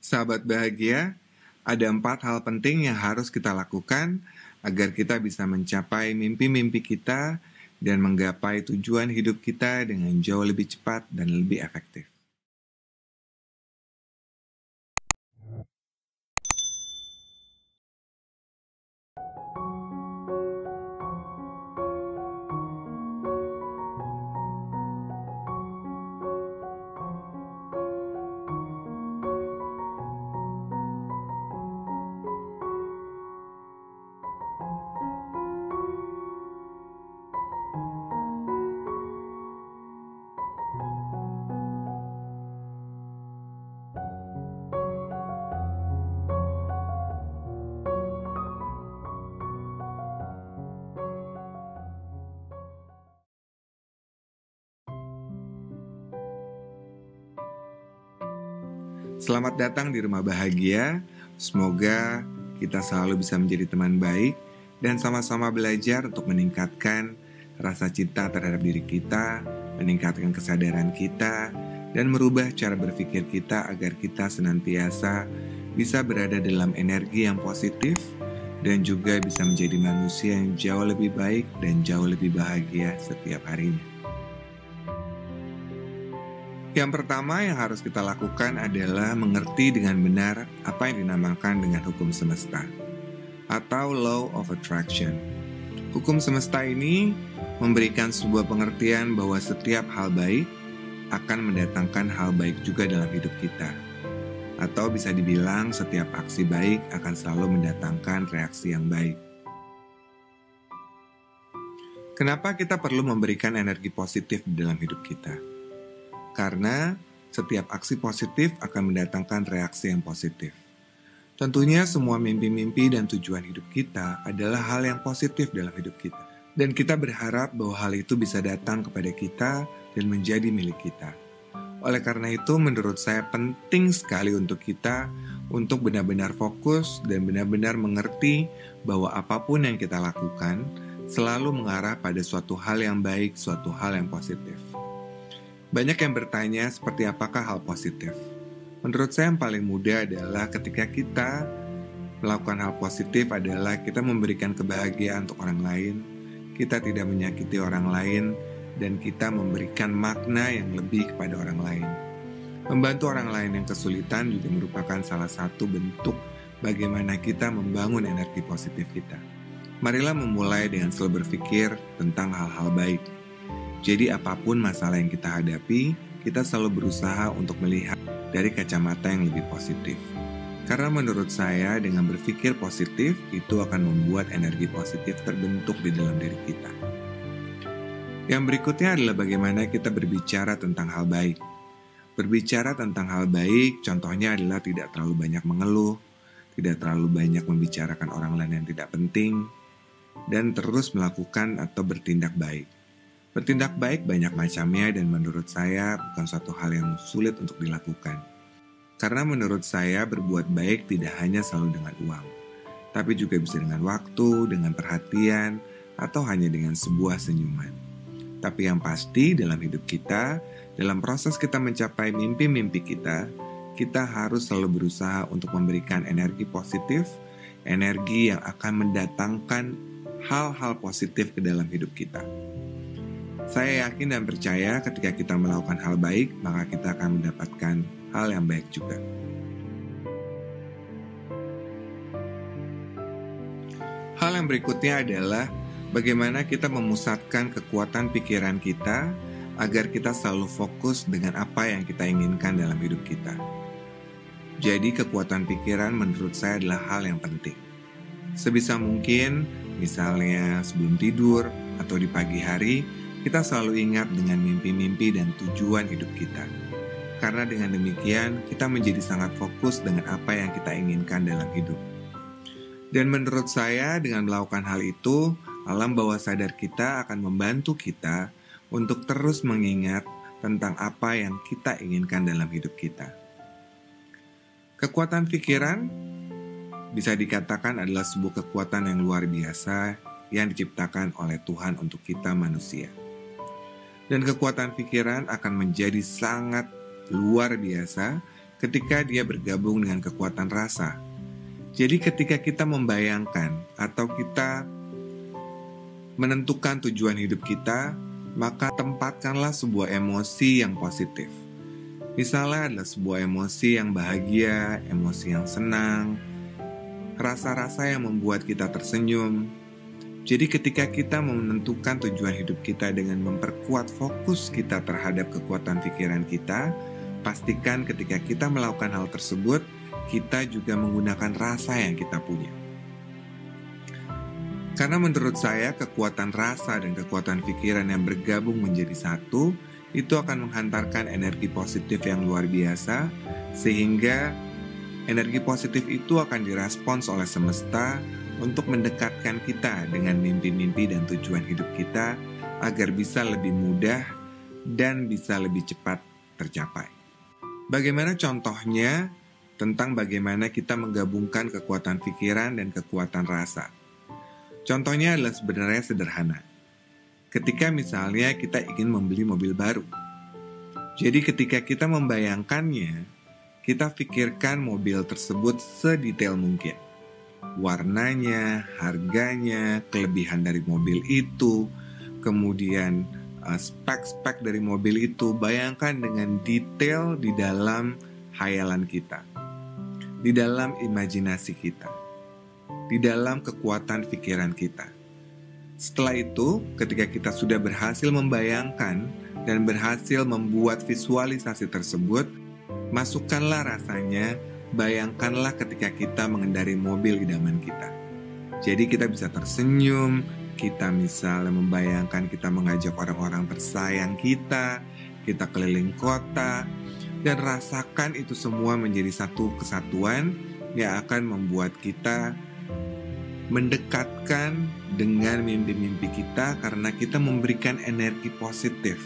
Sahabat bahagia, ada 4 hal penting yang harus kita lakukan agar kita bisa mencapai mimpi-mimpi kita dan menggapai tujuan hidup kita dengan jauh lebih cepat dan lebih efektif. Selamat datang di Rumah Bahagia. Semoga kita selalu bisa menjadi teman baik dan sama-sama belajar untuk meningkatkan rasa cinta terhadap diri kita, meningkatkan kesadaran kita, dan merubah cara berpikir kita agar kita senantiasa bisa berada dalam energi yang positif dan juga bisa menjadi manusia yang jauh lebih baik dan jauh lebih bahagia setiap harinya. Yang pertama yang harus kita lakukan adalah mengerti dengan benar apa yang dinamakan dengan hukum semesta atau law of attraction. Hukum semesta ini memberikan sebuah pengertian bahwa setiap hal baik akan mendatangkan hal baik juga dalam hidup kita. Atau bisa dibilang setiap aksi baik akan selalu mendatangkan reaksi yang baik. Kenapa kita perlu memberikan energi positif di dalam hidup kita? Karena setiap aksi positif akan mendatangkan reaksi yang positif. Tentunya semua mimpi-mimpi dan tujuan hidup kita adalah hal yang positif dalam hidup kita. Dan kita berharap bahwa hal itu bisa datang kepada kita dan menjadi milik kita. Oleh karena itu menurut saya penting sekali untuk kita untuk benar-benar fokus dan benar-benar mengerti bahwa apapun yang kita lakukan selalu mengarah pada suatu hal yang baik, suatu hal yang positif. Banyak yang bertanya seperti apakah hal positif. Menurut saya yang paling mudah adalah ketika kita melakukan hal positif adalah kita memberikan kebahagiaan untuk orang lain, kita tidak menyakiti orang lain, dan kita memberikan makna yang lebih kepada orang lain. Membantu orang lain yang kesulitan juga merupakan salah satu bentuk bagaimana kita membangun energi positif kita. Marilah memulai dengan selalu berpikir tentang hal-hal baik. Jadi apapun masalah yang kita hadapi, kita selalu berusaha untuk melihat dari kacamata yang lebih positif. Karena menurut saya dengan berpikir positif, itu akan membuat energi positif terbentuk di dalam diri kita. Yang berikutnya adalah bagaimana kita berbicara tentang hal baik. Berbicara tentang hal baik, contohnya adalah tidak terlalu banyak mengeluh, tidak terlalu banyak membicarakan orang lain yang tidak penting, dan terus melakukan atau bertindak baik. Bertindak baik banyak macamnya dan menurut saya bukan suatu hal yang sulit untuk dilakukan. Karena menurut saya berbuat baik tidak hanya selalu dengan uang, tapi juga bisa dengan waktu, dengan perhatian, atau hanya dengan sebuah senyuman. Tapi yang pasti dalam hidup kita, dalam proses kita mencapai mimpi-mimpi kita, kita harus selalu berusaha untuk memberikan energi positif, energi yang akan mendatangkan hal-hal positif ke dalam hidup kita. Saya yakin dan percaya ketika kita melakukan hal baik, maka kita akan mendapatkan hal yang baik juga. Hal yang berikutnya adalah bagaimana kita memusatkan kekuatan pikiran kita agar kita selalu fokus dengan apa yang kita inginkan dalam hidup kita. Jadi kekuatan pikiran menurut saya adalah hal yang penting. Sebisa mungkin, misalnya sebelum tidur atau di pagi hari, kita selalu ingat dengan mimpi-mimpi dan tujuan hidup kita. Karena dengan demikian, kita menjadi sangat fokus dengan apa yang kita inginkan dalam hidup. Dan menurut saya, dengan melakukan hal itu, alam bawah sadar kita akan membantu kita untuk terus mengingat tentang apa yang kita inginkan dalam hidup kita. Kekuatan pikiran bisa dikatakan adalah sebuah kekuatan yang luar biasa yang diciptakan oleh Tuhan untuk kita manusia. Dan kekuatan pikiran akan menjadi sangat luar biasa ketika dia bergabung dengan kekuatan rasa. Jadi ketika kita membayangkan atau kita menentukan tujuan hidup kita, maka tempatkanlah sebuah emosi yang positif. Misalnya adalah sebuah emosi yang bahagia, emosi yang senang, rasa-rasa yang membuat kita tersenyum. Jadi ketika kita menentukan tujuan hidup kita dengan memperkuat fokus kita terhadap kekuatan pikiran kita, pastikan ketika kita melakukan hal tersebut, kita juga menggunakan rasa yang kita punya. Karena menurut saya kekuatan rasa dan kekuatan pikiran yang bergabung menjadi satu, itu akan menghantarkan energi positif yang luar biasa, sehingga energi positif itu akan direspons oleh semesta untuk mendekatkan kita dengan mimpi-mimpi dan tujuan hidup kita agar bisa lebih mudah dan bisa lebih cepat tercapai. Bagaimana contohnya tentang bagaimana kita menggabungkan kekuatan pikiran dan kekuatan rasa? Contohnya adalah sebenarnya sederhana. Ketika misalnya kita ingin membeli mobil baru. Jadi ketika kita membayangkannya, kita pikirkan mobil tersebut sedetail mungkin. Warnanya, harganya, kelebihan dari mobil itu, kemudian spek-spek dari mobil itu, bayangkan dengan detail di dalam hayalan kita, di dalam imajinasi kita, di dalam kekuatan pikiran kita. Setelah itu, ketika kita sudah berhasil membayangkan dan berhasil membuat visualisasi tersebut, masukkanlah rasanya. Bayangkanlah ketika kita mengendari mobil idaman kita. Jadi kita bisa tersenyum, kita misalnya membayangkan kita mengajak orang-orang tersayang kita keliling kota, dan rasakan itu semua menjadi satu kesatuan yang akan membuat kita mendekatkan dengan mimpi-mimpi kita karena kita memberikan energi positif,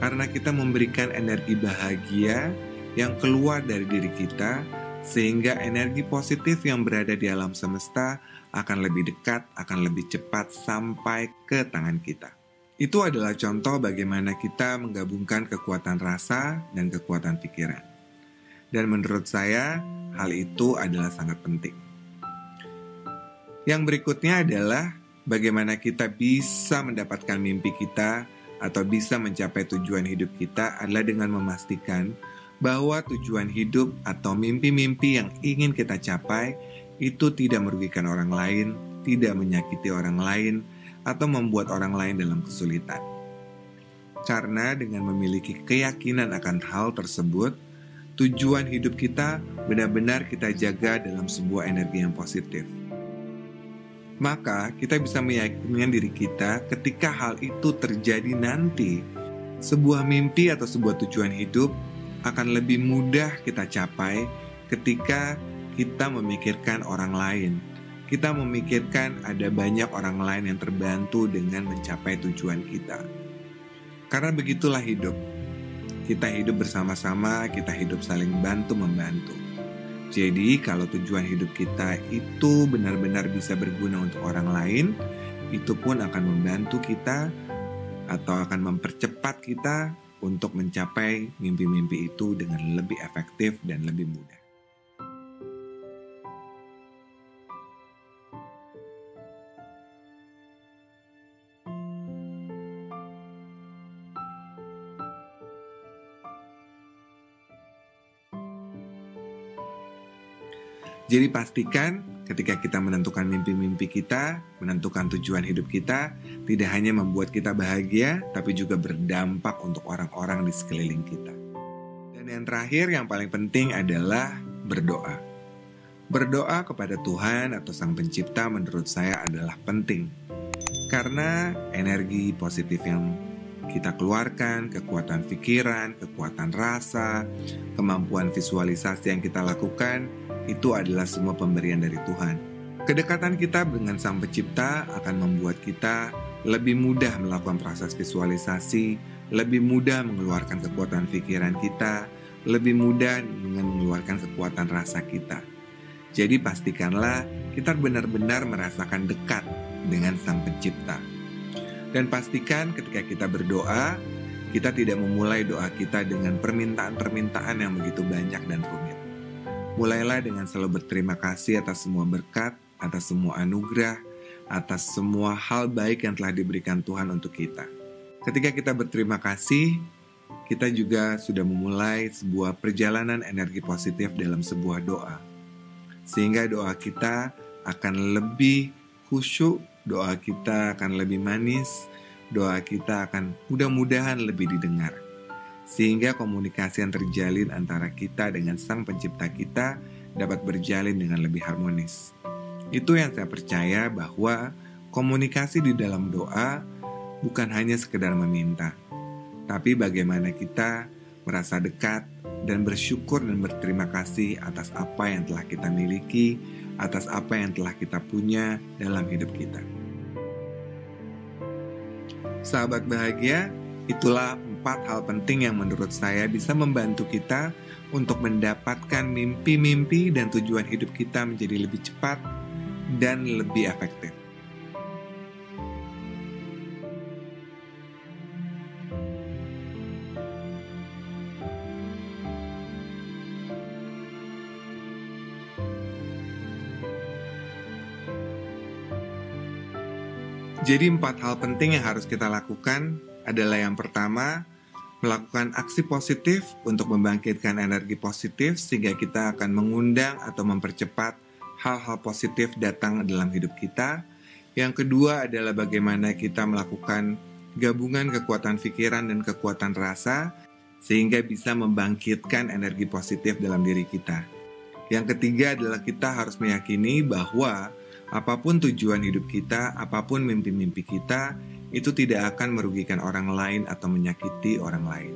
karena kita memberikan energi bahagia yang keluar dari diri kita, sehingga energi positif yang berada di alam semesta akan lebih dekat, akan lebih cepat sampai ke tangan kita. Itu adalah contoh bagaimana kita menggabungkan kekuatan rasa dan kekuatan pikiran. Dan menurut saya, hal itu adalah sangat penting. Yang berikutnya adalah bagaimana kita bisa mendapatkan mimpi kita atau bisa mencapai tujuan hidup kita adalah dengan memastikan bahwa tujuan hidup atau mimpi-mimpi yang ingin kita capai itu tidak merugikan orang lain, tidak menyakiti orang lain, atau membuat orang lain dalam kesulitan. Karena dengan memiliki keyakinan akan hal tersebut, tujuan hidup kita benar-benar kita jaga dalam sebuah energi yang positif. Maka kita bisa meyakinkan diri kita ketika hal itu terjadi nanti, sebuah mimpi atau sebuah tujuan hidup akan lebih mudah kita capai ketika kita memikirkan orang lain. Kita memikirkan ada banyak orang lain yang terbantu dengan mencapai tujuan kita. Karena begitulah hidup. Kita hidup bersama-sama, kita hidup saling bantu-membantu. Jadi kalau tujuan hidup kita itu benar-benar bisa berguna untuk orang lain, itu pun akan membantu kita atau akan mempercepat kita untuk mencapai mimpi-mimpi itu dengan lebih efektif dan lebih mudah. Jadi pastikan ketika kita menentukan mimpi-mimpi kita, menentukan tujuan hidup kita, tidak hanya membuat kita bahagia, tapi juga berdampak untuk orang-orang di sekeliling kita. Dan yang terakhir, yang paling penting adalah berdoa. Berdoa kepada Tuhan atau Sang Pencipta menurut saya adalah penting. Karena energi positif yang kita keluarkan, kekuatan pikiran, kekuatan rasa, kemampuan visualisasi yang kita lakukan, itu adalah semua pemberian dari Tuhan. Kedekatan kita dengan Sang Pencipta akan membuat kita lebih mudah melakukan proses visualisasi, lebih mudah mengeluarkan kekuatan pikiran kita, lebih mudah dengan mengeluarkan kekuatan rasa kita. Jadi pastikanlah kita benar-benar merasakan dekat dengan Sang Pencipta. Dan pastikan ketika kita berdoa, kita tidak memulai doa kita dengan permintaan-permintaan yang begitu banyak dan rumit. Mulailah dengan selalu berterima kasih atas semua berkat, atas semua anugerah, atas semua hal baik yang telah diberikan Tuhan untuk kita. Ketika kita berterima kasih, kita juga sudah memulai sebuah perjalanan energi positif dalam sebuah doa. Sehingga doa kita akan lebih khusyuk, doa kita akan lebih manis, doa kita akan mudah-mudahan lebih didengar. Sehingga komunikasi yang terjalin antara kita dengan Sang Pencipta kita dapat berjalin dengan lebih harmonis. Itu yang saya percaya, bahwa komunikasi di dalam doa bukan hanya sekedar meminta, tapi bagaimana kita merasa dekat dan bersyukur dan berterima kasih atas apa yang telah kita miliki, atas apa yang telah kita punya dalam hidup kita. Sahabat bahagia, itulah 4 hal penting yang menurut saya bisa membantu kita untuk mendapatkan mimpi-mimpi dan tujuan hidup kita menjadi lebih cepat dan lebih efektif. Jadi 4 hal penting yang harus kita lakukan adalah yang pertama, melakukan aksi positif untuk membangkitkan energi positif sehingga kita akan mengundang atau mempercepat hal-hal positif datang dalam hidup kita. Yang kedua adalah bagaimana kita melakukan gabungan kekuatan pikiran dan kekuatan rasa sehingga bisa membangkitkan energi positif dalam diri kita. Yang ketiga adalah kita harus meyakini bahwa apapun tujuan hidup kita, apapun mimpi-mimpi kita, itu tidak akan merugikan orang lain atau menyakiti orang lain.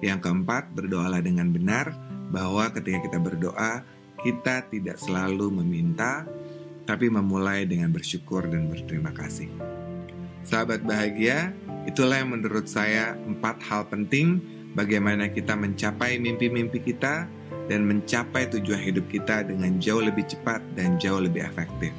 Yang keempat, berdoalah dengan benar, bahwa ketika kita berdoa, kita tidak selalu meminta, tapi memulai dengan bersyukur dan berterima kasih. Sahabat bahagia, itulah yang menurut saya 4 hal penting bagaimana kita mencapai mimpi-mimpi kita dan mencapai tujuan hidup kita dengan jauh lebih cepat dan jauh lebih efektif.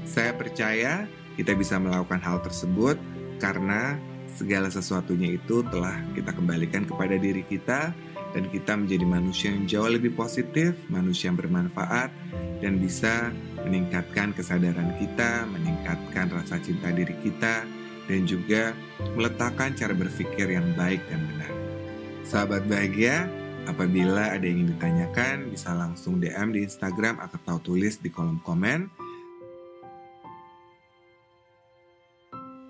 Saya percaya kita bisa melakukan hal tersebut karena segala sesuatunya itu telah kita kembalikan kepada diri kita dan kita menjadi manusia yang jauh lebih positif, manusia yang bermanfaat dan bisa meningkatkan kesadaran kita, meningkatkan rasa cinta diri kita dan juga meletakkan cara berpikir yang baik dan benar. Sahabat bahagia, apabila ada yang ingin ditanyakan bisa langsung DM di Instagram atau tulis di kolom komen.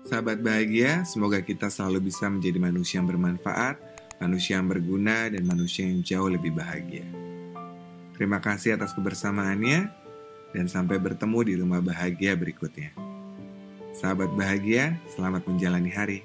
Sahabat bahagia, semoga kita selalu bisa menjadi manusia yang bermanfaat, manusia yang berguna, dan manusia yang jauh lebih bahagia. Terima kasih atas kebersamaannya, dan sampai bertemu di rumah bahagia berikutnya. Sahabat bahagia, selamat menjalani hari.